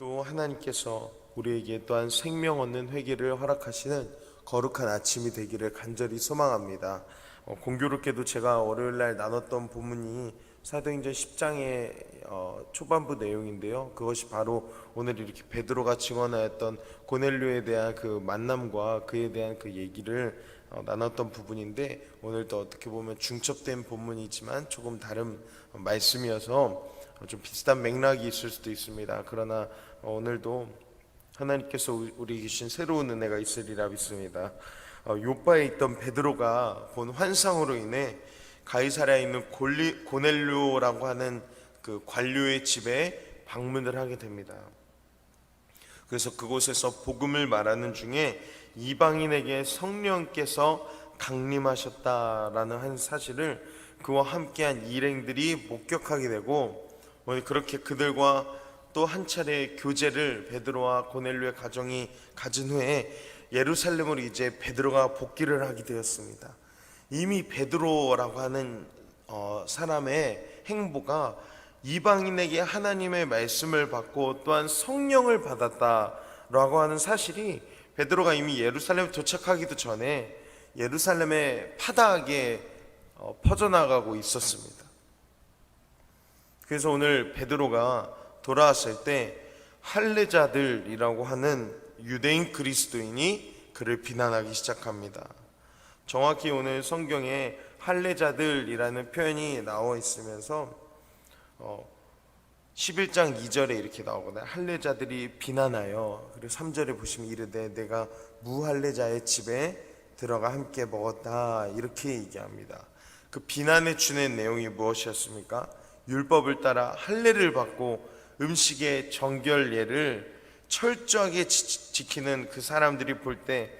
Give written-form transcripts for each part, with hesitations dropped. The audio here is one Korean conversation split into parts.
오늘도 하나님께서 우리에게 또한 생명 얻는 회개를 허락하시는 거룩한 아침이 되기를 간절히 소망합니다. 공교롭게도 제가 월요일날 나눴던 본문이 사도행전 10장의 초반부 내용인데요, 그것이 바로 오늘 이렇게 베드로가 증언하였던 고넬료에 대한 그 만남과 그에 대한 그 얘기를 나눴던 부분인데, 오늘도 어떻게 보면 중첩된 본문이지만 조금 다른 말씀이어서 좀 비슷한 맥락이 있을 수도 있습니다. 그러나 오늘도 하나님께서 우리 계신 새로운 은혜가 있으리라 믿습니다. 요바에 있던 베드로가 본 환상으로 인해 가이사랴에 있는 고넬료라고 하는 그 관료의 집에 방문을 하게 됩니다. 그래서 그곳에서 복음을 말하는 중에 이방인에게 성령께서 강림하셨다라는 한 사실을 그와 함께한 일행들이 목격하게 되고, 그렇게 그들과 또 한 차례 교제를 베드로와 고넬료의 가정이 가진 후에 예루살렘으로 이제 베드로가 복귀를 하게 되었습니다. 이미 베드로라고 하는 사람의 행보가 이방인에게 하나님의 말씀을 받고 또한 성령을 받았다라고 하는 사실이 베드로가 이미 예루살렘에 도착하기도 전에 예루살렘의 파다하게 퍼져나가고 있었습니다. 그래서 오늘 베드로가 돌아왔을 때 할례자들이라고 하는 유대인 그리스도인이 그를 비난하기 시작합니다. 정확히 오늘 성경에 할례자들이라는 표현이 나와 있으면서 11장 2절에 이렇게 나오거든요. 할례자들이 비난하여, 그리고 3절에 보시면 이르되 내가 무할례자의 집에 들어가 함께 먹었다, 이렇게 얘기합니다. 그 비난에 주는 내용이 무엇이었습니까? 율법을 따라 할례를 받고 음식의 정결례를 철저하게 지키는 그 사람들이 볼 때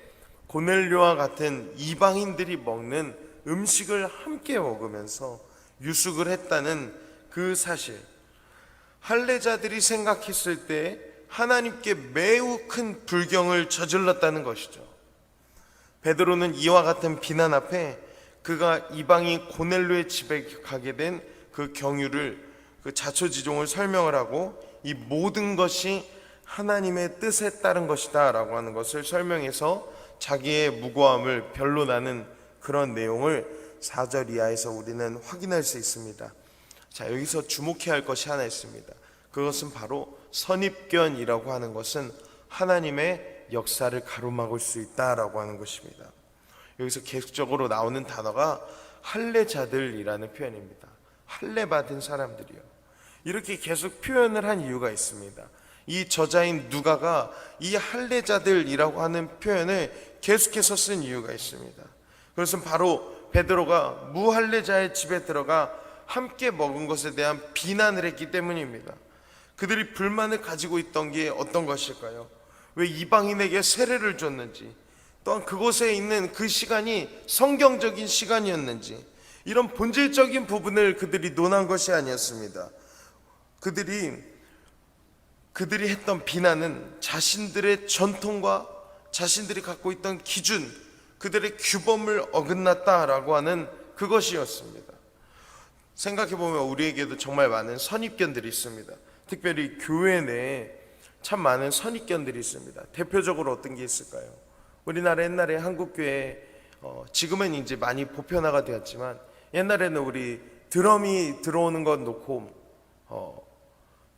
고넬료와 같은 이방인들이 먹는 음식을 함께 먹으면서 유숙을 했다는 그 사실, 할례자들이 생각했을 때 하나님께 매우 큰 불경을 저질렀다는 것이죠. 베드로는 이와 같은 비난 앞에 그가 이방인 고넬료의 집에 가게 된 그 경유를, 그 자초지종을 설명을 하고 이 모든 것이 하나님의 뜻에 따른 것이다 라고 하는 것을 설명해서 자기의 무고함을 변론하는 그런 내용을 4절 이하에서 우리는 확인할 수 있습니다. 자, 여기서 주목해야 할 것이 하나 있습니다. 그것은 바로 선입견이라고 하는 것은 하나님의 역사를 가로막을 수 있다라고 하는 것입니다. 여기서 계속적으로 나오는 단어가 할례자들이라는 표현입니다. 할례 받은 사람들이요, 이렇게 계속 표현을 한 이유가 있습니다. 이 저자인 누가가 이 할례자들이라고 하는 표현을 계속해서 쓴 이유가 있습니다. 그것은 바로 베드로가 무할례자의 집에 들어가 함께 먹은 것에 대한 비난을 했기 때문입니다. 그들이 불만을 가지고 있던 게 어떤 것일까요? 왜 이방인에게 세례를 줬는지, 또한 그곳에 있는 그 시간이 성경적인 시간이었는지, 이런 본질적인 부분을 그들이 논한 것이 아니었습니다. 그들이 했던 비난은 자신들의 전통과 자신들이 갖고 있던 기준, 그들의 규범을 어긋났다라고 하는 그것이었습니다. 생각해보면 우리에게도 정말 많은 선입견들이 있습니다. 특별히 교회 내에 참 많은 선입견들이 있습니다. 대표적으로 어떤 게 있을까요? 우리나라 옛날에 한국교회, 지금은 이제 많이 보편화가 되었지만 옛날에는 우리 드럼이 들어오는 건 놓고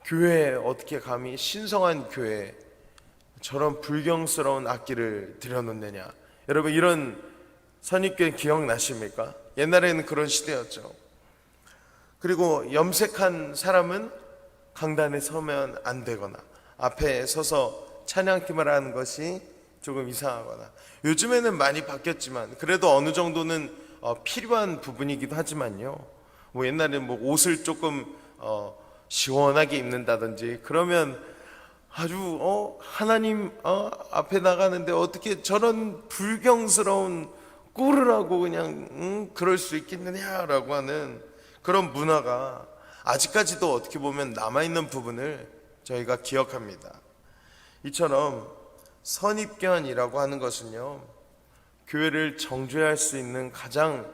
교회에 어떻게 감히 신성한 교회에 저런 불경스러운 악기를 들여놓느냐, 여러분 이런 선입견 기억나십니까? 옛날에는 그런 시대였죠. 그리고 염색한 사람은 강단에 서면 안 되거나 앞에 서서 찬양팀을 하는 것이 조금 이상하거나, 요즘에는 많이 바뀌었지만 그래도 어느 정도는 필요한 부분이기도 하지만요, 옛날에는 옷을 조금 시원하게 입는다든지 그러면 아주 하나님 앞에 나가는데 어떻게 저런 불경스러운 꼴을 하고 그냥 그럴 수 있겠느냐라고 하는 그런 문화가 아직까지도 어떻게 보면 남아있는 부분을 저희가 기억합니다. 이처럼 선입견이라고 하는 것은요, 교회를 정죄할 수 있는 가장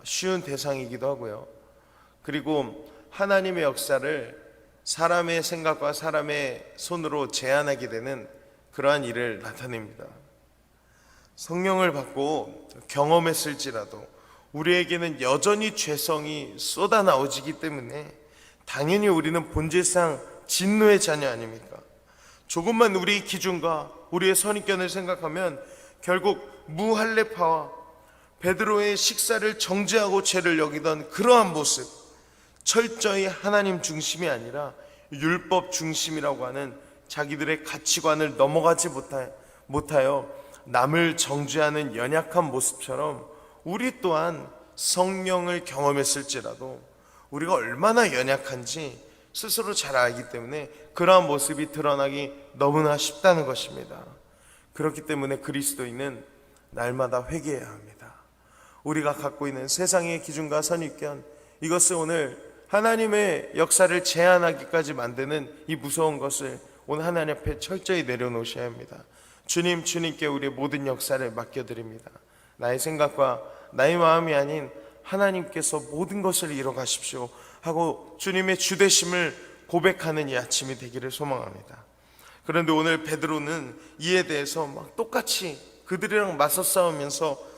쉬운 대상이기도 하고요, 그리고 하나님의 역사를 사람의 생각과 사람의 손으로 제한하게 되는 그러한 일을 나타냅니다. 성령을 받고 경험했을지라도 우리에게는 여전히 죄성이 쏟아나오지기 때문에 당연히 우리는 본질상 진노의 자녀 아닙니까? 조금만 우리 기준과 우리의 선입견을 생각하면 결국 무할례파와 베드로의 식사를 정죄하고 죄를 여기던 그러한 모습, 철저히 하나님 중심이 아니라 율법 중심이라고 하는 자기들의 가치관을 넘어가지 못하여 남을 정죄하는 연약한 모습처럼 우리 또한 성령을 경험했을지라도 우리가 얼마나 연약한지 스스로 잘 알기 때문에 그러한 모습이 드러나기 너무나 쉽다는 것입니다. 그렇기 때문에 그리스도인은 날마다 회개해야 합니다. 우리가 갖고 있는 세상의 기준과 선입견, 이것을 오늘 하나님의 역사를 제한하기까지 만드는 이 무서운 것을 오늘 하나님 앞에 철저히 내려놓으셔야 합니다. 주님께 우리의 모든 역사를 맡겨드립니다. 나의 생각과 나의 마음이 아닌 하나님께서 모든 것을 이뤄가십시오 하고 주님의 주되심을 고백하는 이 아침이 되기를 소망합니다. 그런데 오늘 베드로는 이에 대해서 막 똑같이 그들이랑 맞서 싸우면서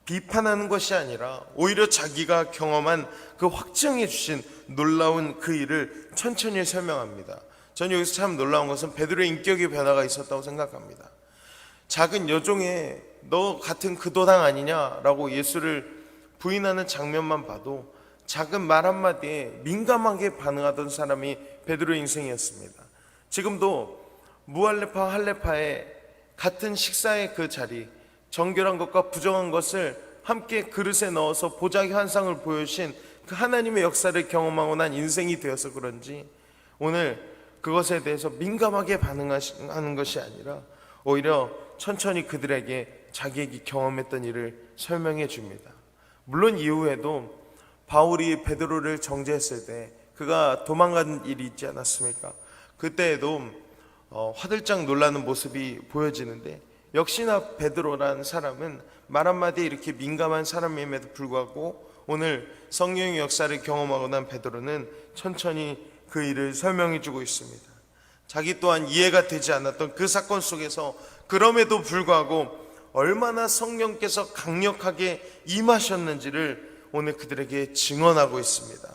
비판하는 것이 아니라 오히려 자기가 경험한 그 확증해 주신 놀라운 그 일을 천천히 설명합니다. 저는 여기서 참 놀라운 것은 베드로의 인격의 변화가 있었다고 생각합니다. 작은 여종에 너 같은 그 도당 아니냐라고 예수를 부인하는 장면만 봐도 작은 말 한마디에 민감하게 반응하던 사람이 베드로의 인생이었습니다. 지금도 무할례파 할례파의 같은 식사의 그 자리, 정결한 것과 부정한 것을 함께 그릇에 넣어서 보자기 환상을 보여주신 그 하나님의 역사를 경험하고 난 인생이 되어서 그런지 오늘 그것에 대해서 민감하게 반응하는 것이 아니라 오히려 천천히 그들에게 자기에게 경험했던 일을 설명해 줍니다. 물론 이후에도 바울이 베드로를 정죄했을 때 그가 도망간 일이 있지 않았습니까? 그때에도 화들짝 놀라는 모습이 보여지는데 역시나 베드로라는 사람은 말 한마디에 이렇게 민감한 사람임에도 불구하고 오늘 성령의 역사를 경험하고 난 베드로는 천천히 그 일을 설명해 주고 있습니다. 자기 또한 이해가 되지 않았던 그 사건 속에서 그럼에도 불구하고 얼마나 성령께서 강력하게 임하셨는지를 오늘 그들에게 증언하고 있습니다.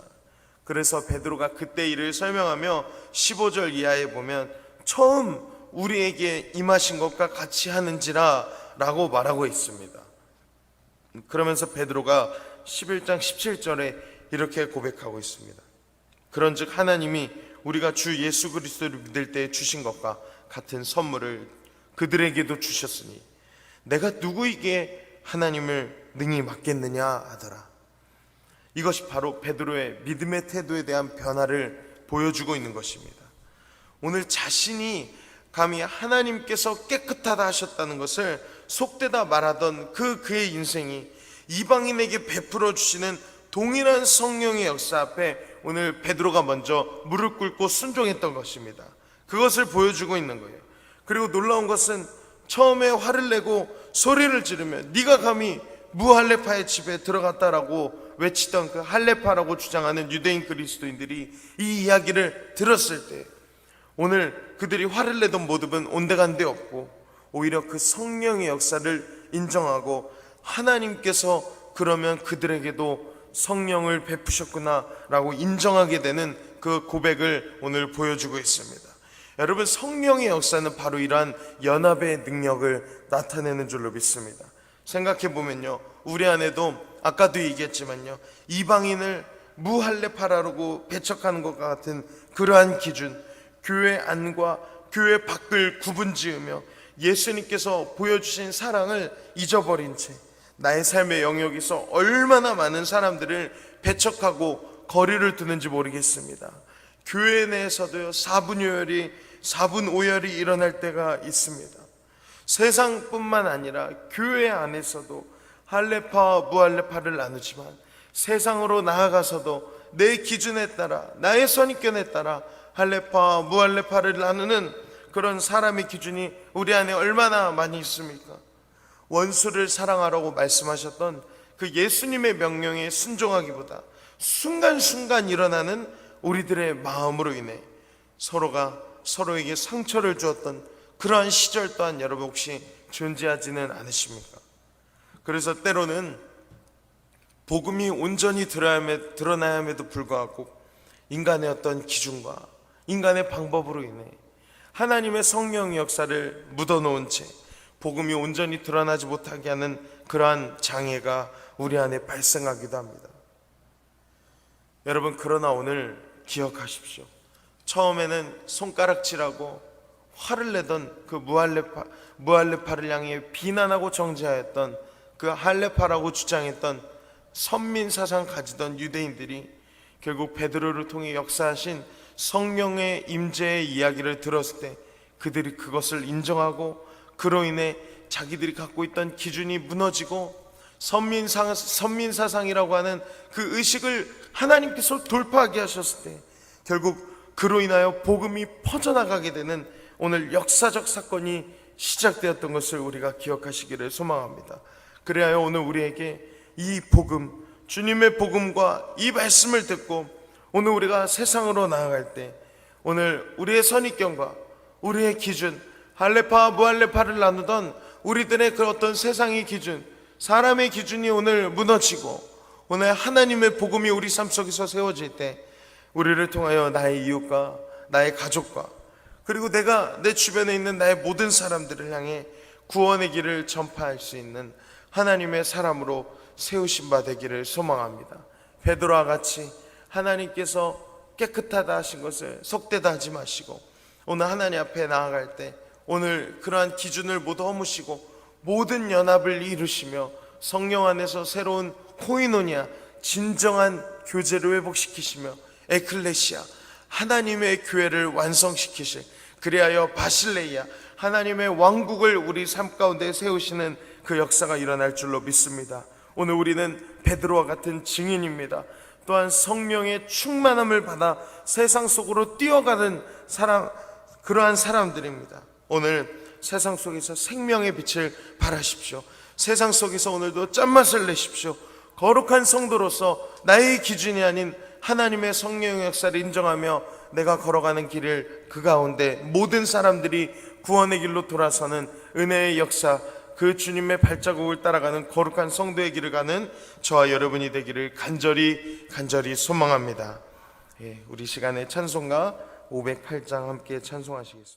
그래서 베드로가 그때 일을 설명하며 15절 이하에 보면 처음 우리에게 임하신 것과 같이 하는지라 라고 말하고 있습니다. 그러면서 베드로가 11장 17절에 이렇게 고백하고 있습니다. 그런즉 하나님이 우리가 주 예수 그리스도를 믿을 때 주신 것과 같은 선물을 그들에게도 주셨으니 내가 누구에게 하나님을 능히 맡겠느냐 하더라. 이것이 바로 베드로의 믿음의 태도에 대한 변화를 보여주고 있는 것입니다. 오늘 자신이 감히 하나님께서 깨끗하다 하셨다는 것을 속되다 말하던 그의 인생이 이방인에게 베풀어 주시는 동일한 성령의 역사 앞에 오늘 베드로가 먼저 무릎 꿇고 순종했던 것입니다. 그것을 보여주고 있는 거예요. 그리고 놀라운 것은 처음에 화를 내고 소리를 지르며 네가 감히 무할례파의 집에 들어갔다라고 외치던 그 할례파라고 주장하는 유대인 그리스도인들이 이 이야기를 들었을 때 오늘 그들이 화를 내던 모습은 온데간데 없고 오히려 그 성령의 역사를 인정하고 하나님께서 그러면 그들에게도 성령을 베푸셨구나 라고 인정하게 되는 그 고백을 오늘 보여주고 있습니다. 여러분, 성령의 역사는 바로 이러한 연합의 능력을 나타내는 줄로 믿습니다. 생각해보면요, 우리 안에도 아까도 얘기했지만요, 이방인을 무할례파라고 배척하는 것과 같은 그러한 기준, 교회 안과 교회 밖을 구분지으며 예수님께서 보여주신 사랑을 잊어버린 채 나의 삶의 영역에서 얼마나 많은 사람들을 배척하고 거리를 두는지 모르겠습니다. 교회 내에서도요, 사분오열이 일어날 때가 있습니다. 세상뿐만 아니라 교회 안에서도 할례파와 무할례파를 나누지만 세상으로 나아가서도 내 기준에 따라 나의 선입견에 따라 할례파와 무할례파를 나누는 그런 사람의 기준이 우리 안에 얼마나 많이 있습니까? 원수를 사랑하라고 말씀하셨던 그 예수님의 명령에 순종하기보다 순간순간 일어나는 우리들의 마음으로 인해 서로가 서로에게 상처를 주었던 그러한 시절 또한 여러분 혹시 존재하지는 않으십니까? 그래서 때로는 복음이 온전히 드러나야 함에도 불구하고 인간의 어떤 기준과 인간의 방법으로 인해 하나님의 성령의 역사를 묻어놓은 채 복음이 온전히 드러나지 못하게 하는 그러한 장애가 우리 안에 발생하기도 합니다. 여러분, 그러나 오늘 기억하십시오. 처음에는 손가락질하고 화를 내던 그 무할레파를 향해 비난하고 정죄하였던 그 할레파라고 주장했던 선민사상 가지던 유대인들이 결국 베드로를 통해 역사하신 성령의 임재의 이야기를 들었을 때 그들이 그것을 인정하고 그로 인해 자기들이 갖고 있던 기준이 무너지고 선민사상이라고 하는 그 의식을 하나님께서 돌파하게 하셨을 때 결국 그로 인하여 복음이 퍼져나가게 되는 오늘 역사적 사건이 시작되었던 것을 우리가 기억하시기를 소망합니다. 그래야 오늘 우리에게 이 복음, 주님의 복음과 이 말씀을 듣고 오늘 우리가 세상으로 나아갈 때 오늘 우리의 선입견과 우리의 기준, 할레파와 무할레파를 나누던 우리들의 그 어떤 세상의 기준, 사람의 기준이 오늘 무너지고 오늘 하나님의 복음이 우리 삶 속에서 세워질 때 우리를 통하여 나의 이웃과 나의 가족과 그리고 내가 내 주변에 있는 나의 모든 사람들을 향해 구원의 길을 전파할 수 있는 하나님의 사람으로 세우신 바 되기를 소망합니다. 베드로와 같이 하나님께서 깨끗하다 하신 것을 속되다 하지 마시고 오늘 하나님 앞에 나아갈 때 오늘 그러한 기준을 모두 허무시고 모든 연합을 이루시며 성령 안에서 새로운 코이노니아, 진정한 교제를 회복시키시며 에클레시아, 하나님의 교회를 완성시키실, 그리하여 바실레이아, 하나님의 왕국을 우리 삶 가운데 세우시는 그 역사가 일어날 줄로 믿습니다. 오늘 우리는 베드로와 같은 증인입니다. 또한 성령의 충만함을 받아 세상 속으로 뛰어가는 그러한 사람들입니다. 오늘 세상 속에서 생명의 빛을 발하십시오. 세상 속에서 오늘도 짠맛을 내십시오. 거룩한 성도로서 나의 기준이 아닌 하나님의 성령의 역사를 인정하며 내가 걸어가는 길을 그 가운데 모든 사람들이 구원의 길로 돌아서는 은혜의 역사, 그 주님의 발자국을 따라가는 거룩한 성도의 길을 가는 저와 여러분이 되기를 간절히 소망합니다. 우리 시간에 찬송가 508장 함께 찬송하시겠습니다.